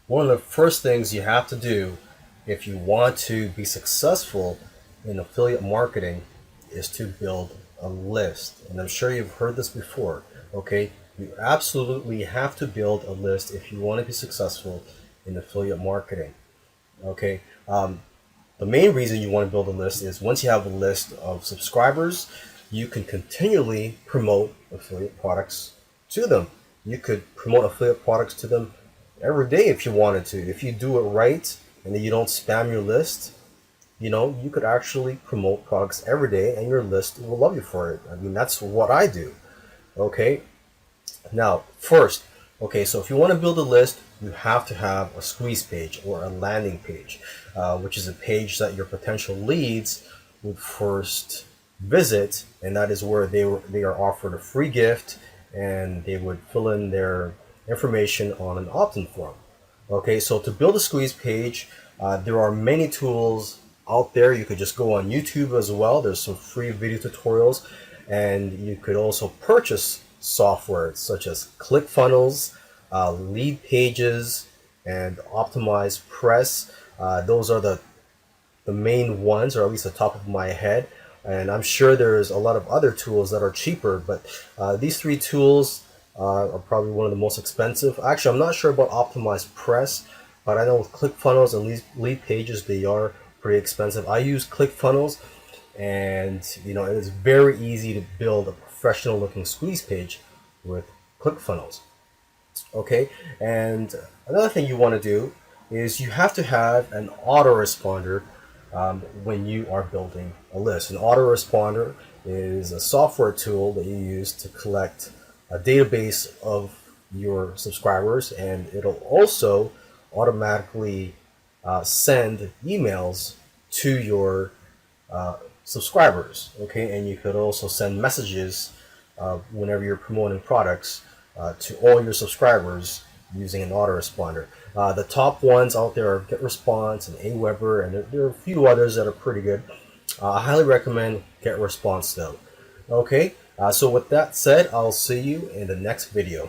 One of the first things you have to do if you want to be successful in affiliate marketing is to build a list. And I'm sure you've heard this before, okay? You absolutely have to build a list if you want to be successful in affiliate marketing, okay? The main reason you want to build a list is once you have a list of subscribers, you can continually promote affiliate products to them. You could promote affiliate products to them every day if you wanted to. If you do it right and then you don't spam your list, you could actually promote products every day and your list will love you for it. I mean, that's what I do. Okay. Now, first, okay, so if you want to build a list, you have to have a squeeze page or a landing page, which is a page that your potential leads would first visit, and that is where they are offered a free gift, and they would fill in their information on an opt-in form. Okay, so to build a squeeze page, there are many tools out there. You could just go on YouTube as well. There's some free video tutorials, and you could also purchase software such as ClickFunnels, Lead Pages, and Optimize Press. Those are the main ones, or at least the top of my head. And I'm sure there's a lot of other tools that are cheaper, but these three tools are probably one of the most expensive. Actually, I'm not sure about Optimize Press, but I know with ClickFunnels and Lead Pages, they are pretty expensive. I use ClickFunnels, and it is very easy to build a professional looking squeeze page with ClickFunnels. Okay, and another thing you want to do is you have to have an autoresponder when you are building a list. An autoresponder is a software tool that you use to collect a database of your subscribers, and it'll also automatically send emails to your subscribers. Okay, and you could also send messages whenever you're promoting products to all your subscribers using an autoresponder. The top ones out there are GetResponse and Aweber, and there are a few others that are pretty good. I highly recommend GetResponse though. Okay, so with that said, I'll see you in the next video.